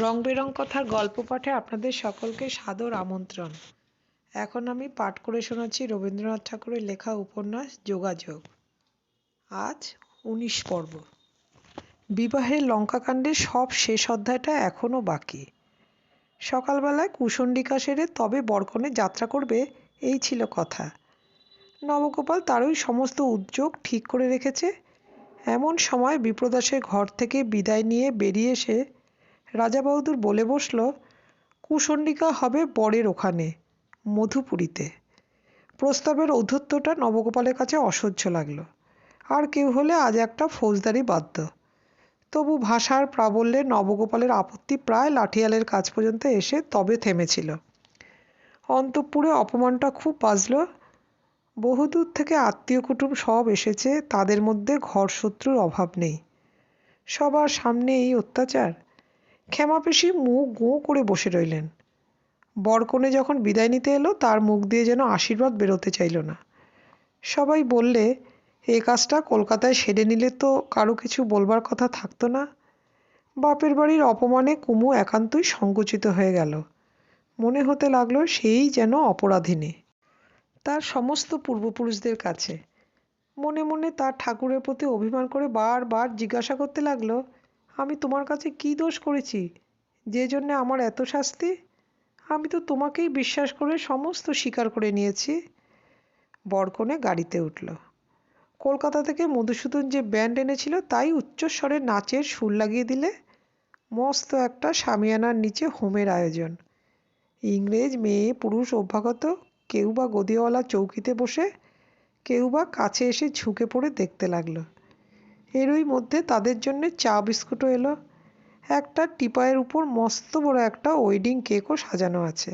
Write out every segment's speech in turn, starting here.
রং বেরং কথার গল্প পাঠে আপনাদের সকলকে সাদর আমন্ত্রণ। এখন আমি পাঠ করে শোনাচ্ছি রবীন্দ্রনাথ ঠাকুরের লেখা উপন্যাস যোগাযোগ। আজ ১৯ পর্ব। বিবাহের লঙ্কাকাণ্ডের সব শেষ অধ্যায়টা এখনও বাকি। সকালবেলায় কুশণ্ডিকা সেরে তবে বরকনে যাত্রা করবে, এই ছিল কথা। নবগোপাল তারই সমস্ত উদ্যোগ ঠিক করে রেখেছে। এমন সময় বিপ্রদাসের ঘর থেকে বিদায় নিয়ে বেরিয়ে এসে রাজাবাহাদুর বলে বসল, কুশণ্ডিকা হবে বরের ওখানে, মধুপুরীতে। প্রস্তাবের ঔদ্ধত্যটা নবগোপালের কাছে অসহ্য লাগলো। আর কেউ হলে আজ একটা ফৌজদারি বাধ্য। তবু ভাষার প্রাবল্যে নবগোপালের আপত্তি প্রায় লাঠিয়ালের কাছ পর্যন্ত এসে তবে থেমেছিল। অন্তঃপুরে অপমানটা খুব বাজল। বহুদূর থেকে আত্মীয় কুটুম সব এসেছে, তাদের মধ্যে ঘরশত্রুর অভাব নেই। সবার সামনে এই অত্যাচার! ক্ষেমাপিসি মুখ গোঁ করে বসে রইলেন। বরকনে যখন বিদায় নিতে এলো, তার মুখ দিয়ে যেন আশীর্বাদ বেরোতে চাইল না। সবাই বললে, এ কাজটা কলকাতায় সেরে নিলে তো কারো কিছু বলবার কথা থাকতো না। বাপের বাড়ির অপমানে কুমু একান্তই সংকুচিত হয়ে গেল। মনে হতে লাগলো সেই যেন অপরাধিনী তার সমস্ত পূর্বপুরুষদের কাছে। মনে মনে তার ঠাকুরের প্রতি অভিমান করে বারবার জিজ্ঞাসা করতে লাগলো, আমি তোমার কাছে কী দোষ করেছি যে জন্যে আমার এত শাস্তি? আমি তো তোমাকেই বিশ্বাস করে সমস্ত স্বীকার করে নিয়েছি। বরকনে গাড়িতে উঠল। কলকাতা থেকে মধুসূদন যে ব্যান্ড এনেছিল তাই উচ্চস্বরে নাচের সুর লাগিয়ে দিলে। মস্ত একটা শামিয়ানার নিচে হোমের আয়োজন। ইংরেজ মেয়ে পুরুষ অভ্যাগত, কেউ বা গদিওয়ালা চৌকিতে বসে, কেউ বা কাছে এসে ঝুঁকে পড়ে দেখতে লাগলো। এরই মধ্যে তাদের জন্য চা বিস্কুটও এলো। একটা টিপায়ের উপর মস্ত বড় একটা ওয়েডিং কেকও সাজানো আছে।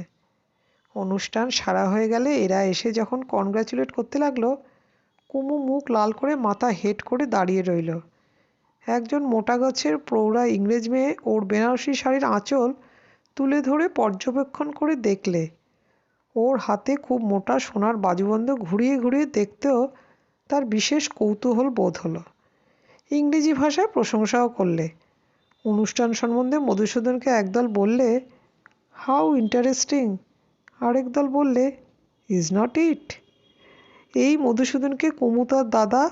অনুষ্ঠান সারা হয়ে গেলে এরা এসে যখন কনগ্র্যাচুলেট করতে লাগলো, কুমু মুখ লাল করে মাথা হেঁট করে দাঁড়িয়ে রইল। একজন মোটা গাছের প্রৌঢ়া ইংরেজ মেয়ে ওর বেনারসি শাড়ির আঁচল তুলে ধরে পর্যবেক্ষণ করে দেখলে। ওর হাতে খুব মোটা সোনার বাজুবন্ধ ঘুরিয়ে ঘুরিয়ে দেখতেও তার বিশেষ কৌতূহল বোধ হলো। ইংরেজি ভাষায় প্রশংসাও করলে। অনুষ্ঠান সম্বন্ধে মধুসূদনকে একদল বললে, হাউ ইন্টারেস্টিং, আরেক দল বললে, ইজ নট ইট? এই মধুসূদনকে কুমু তার দাদা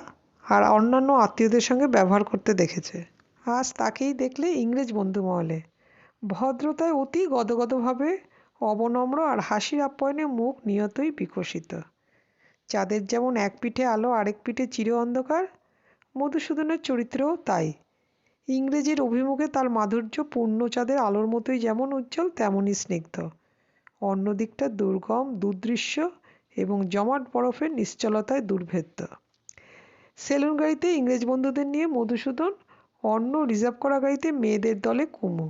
আর অন্যান্য আত্মীয়দের সঙ্গে ব্যবহার করতে দেখেছে। আজ তাকেই দেখলে ইংরেজ বন্ধু মহলে। ভদ্রতায় অতি গদগদভাবে অবনম্র আর হাসির আপ্যায়নে মুখ নিয়তই বিকশিত। চাঁদের যেমন এক পিঠে আলো আরেক পিঠে চির অন্ধকার, মধুসূদনের চরিত্রেও তাই। ইংরেজের অভিমুখে তার মাধুর্য পূর্ণচাঁদের আলোর মতোই যেমন উজ্জ্বল, তেমনই স্নিগ্ধ। অন্য দিকটা দুর্গম, দুর্দৃশ্য এবং জমাট বরফের নিশ্চলতায় দুর্ভেদ্য। সেলুন গাড়িতে ইংরেজ বন্ধুদের নিয়ে মধুসূদন, অন্য রিজার্ভ করা গাড়িতে মেয়েদের দলে কুমু।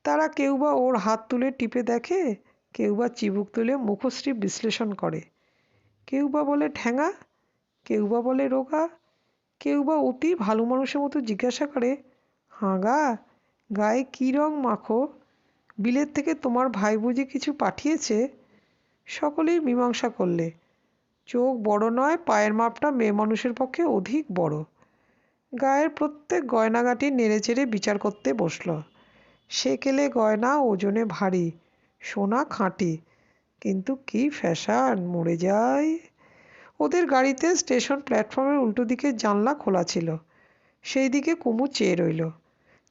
তারা কেউ বা ওর হাত তুলে টিপে দেখে, কেউ বা চিবুক তুলে মুখশ্রী বিশ্লেষণ করে, কেউ বা বলে ঠ্যাঙা, কেউ বা বলে রোগা, কেউ বা অতি ভালো মানুষের মতো জিজ্ঞাসা করে, হাঁগা, গায়ে কী রং মাখো? বিলেত থেকে তোমার ভাই বুঝি কিছু পাঠিয়েছে? সকলেই মীমাংসা করলে, চোখ বড় নয়, পায়ের মাপটা মেয়ে মানুষের পক্ষে অধিক বড়। গায়ের প্রত্যেক গয়নাগাটি নেড়েচেড়ে বিচার করতে বসল। সেকেলে গয়না, ওজনে ভারী, সোনা খাঁটি, কিন্তু কি ফ্যাশন, মরে যায়। ওদের গাড়িতে স্টেশন প্ল্যাটফর্মের উল্টো দিকে জানলা খোলা ছিল। সেই দিকে কুমু চেয়ে রইল।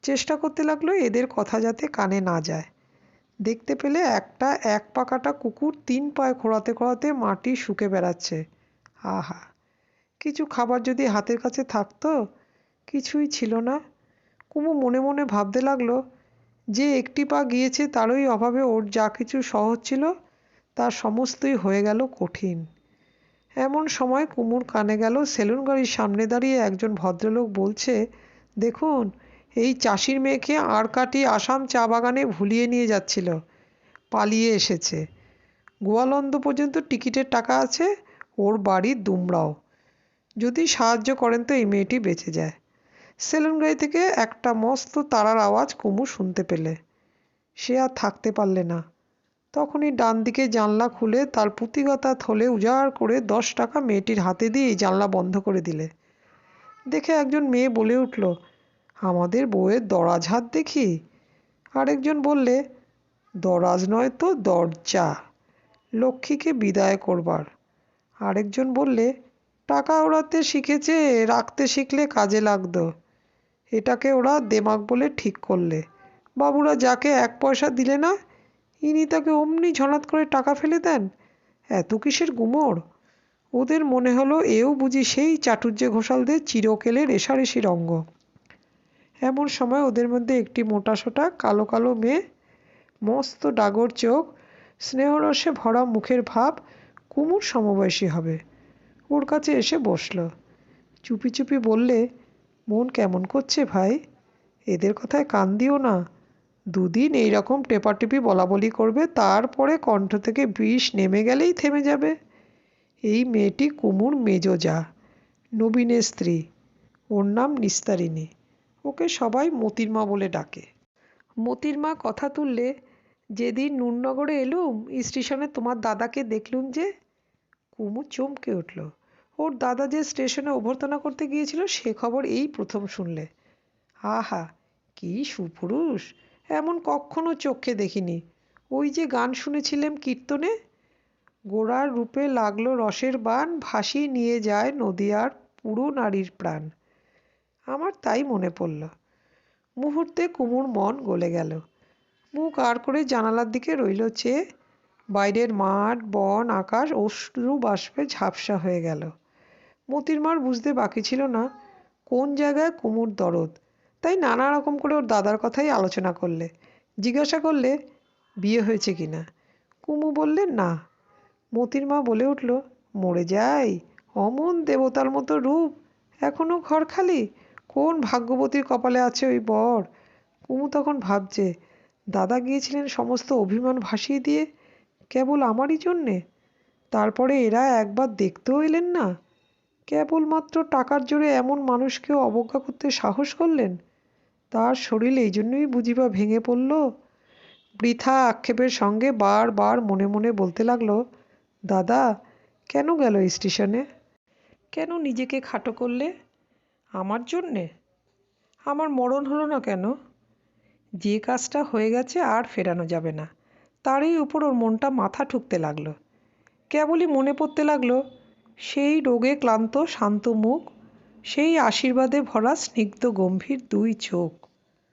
চেষ্টা করতে লাগলো এদের কথা যাতে কানে না যায়। দেখতে পেলে একটা এক পাকাটা কুকুর 3 পায়ে খোঁড়াতে খোঁড়াতে মাটি শুকে বেড়াচ্ছে। আহা, কিছু খাবার যদি হাতের কাছে থাকতো! কিছুই ছিল না। কুমু মনে মনে ভাবতে লাগলো, যে একটি পা গিয়েছে তারই অভাবে ওর যা কিছু সহজ ছিল তার সমস্তই হয়ে গেল কঠিন। এমন সময় কুমুর কানে গেল, সেলুন গাড়ির সামনে দাঁড়িয়ে একজন ভদ্রলোক বলছে, দেখুন, এই চাষির মেয়েকে আরকাটি আসাম চা বাগানে ভুলিয়ে নিয়ে যাচ্ছিল, পালিয়ে এসেছে। গোয়ালন্দ পর্যন্ত টিকিটের টাকা আছে, ওর বাড়ি দুমড়াও। যদি সাহায্য করেন তো এই মেয়েটি বেঁচে যায়। সেলুন গাড়ি থেকে একটা মস্ত তারার আওয়াজ কুমু শুনতে পেলে। সে আর থাকতে পারলে না। তখনই ডান দিকে জানলা খুলে তার পুঁতিগতা থলে উজাড় করে 10 টাকা মেয়েটির হাতে দিয়ে জানলা বন্ধ করে দিলে। দেখে একজন মেয়ে বলে উঠল, আমাদের বউয়ের দরাজ হাত দেখি। আরেকজন বললে, দরাজ নয় তো দরজা, লক্ষ্মীকে বিদায় করবার। আরেকজন বললে, টাকা ওড়াতে শিখেছে, রাখতে শিখলে কাজে লাগতো। এটাকে ওরা দেমাক বলে ঠিক করলে। বাবুরা যাকে 1 পয়সা দিলে না, ইনি তাকে অমনি ঝনাত করে টাকা ফেলে দেন। এত কিসের গুমর? ওদের মনে হলো এও বুঝি সেই চাটুজ্জে ঘোষালদের চিরকেলে রেষারেষির অঙ্গ। এমন সময় ওদের মধ্যে একটি মোটাসোটা কালো কালো মেয়ে, মস্ত ডাগর চোখ, স্নেহরসে ভরা মুখের ভাব, কুমুর সমবয়সী হবে, ওর কাছে এসে বসল। চুপি চুপি বললে, মন কেমন করছে ভাই? এদের কথায় কান দিও না। 2 দিন এইরকম টেপাটেপি বলাবলি করবে, তারপরে কণ্ঠ থেকে বিষ নেমে গেলেই থেমে যাবে। এই মেয়েটি কুমুর মেজো জা, নবীনের স্ত্রী। ওর নাম নিস্তারিণী। ওকে সবাই মোতির মা বলে ডাকে। মোতির মা কথা তুললে, যেদিন নুরনগরে এলুম স্টেশনে তোমার দাদাকে দেখলুম যে। কুমু চমকে উঠল। ওর দাদা যে স্টেশনে অভ্যর্থনা করতে গিয়েছিল সে খবর এই প্রথম শুনলে। আহা, কি সুপুরুষ! এমন কখনো চোখে দেখিনি। ওই যে গান শুনেছিলেম কীর্তনে, গোড়ার রূপে লাগলো রসের বান, ভাসিয়ে নিয়ে যায় নদীয়ার পুরো নারীর প্রাণ। আমার তাই মনে পড়ল। মুহূর্তে কুমুর মন গলে গেল। মুখ আর করে জানালার দিকে রইল চেয়ে। বাইরের মাঠ, বন, আকাশ অশ্রু বাষ্পে ঝাপসা হয়ে গেল। মোতির মার বুঝতে বাকি ছিল না কোন জায়গায় কুমুর দরদ। তাই নানা রকম করে ওর দাদার কথাই আলোচনা করলে। জিজ্ঞাসা করলে, বিয়ে হয়েছে কিনা? কুমু বললে, না। মোতির মা বলে উঠল, মরে যাই, অমন দেবতার মতো রূপ, এখনো ঘর খালি, কোন ভাগ্যবতীর কপালে আছে ওই বর। কুমু তখন ভাবছে, দাদা গিয়েছিলেন সমস্ত অভিমান ভাসিয়ে দিয়ে কেবল আমারই জন্যে। তারপরে এরা একবার দেখতেও এলেন না। কেবলমাত্র টাকার জোরে এমন মানুষকেও অবজ্ঞা করতে সাহস করলেন। তার শরীর এই জন্যই বুঝিবা ভেঙে পড়ল। বৃথা আক্ষেপের সঙ্গে বারবার মনে মনে বলতে লাগলো, দাদা কেন গেল স্টেশনে? কেন নিজেকে খাটো করলে? আমার জন্যে? আমার মরণ হলো না কেন? যে কাজটা হয়ে গেছে আর ফেরানো যাবে না, তারই উপর ওর মনটা মাথা ঠুকতে লাগলো। কেবলই মনে পড়তে লাগলো সেই রোগে ক্লান্ত শান্ত মুখ, সেই আশীর্বাদে ভরা স্নিগ্ধ গম্ভীর 2 চোখ।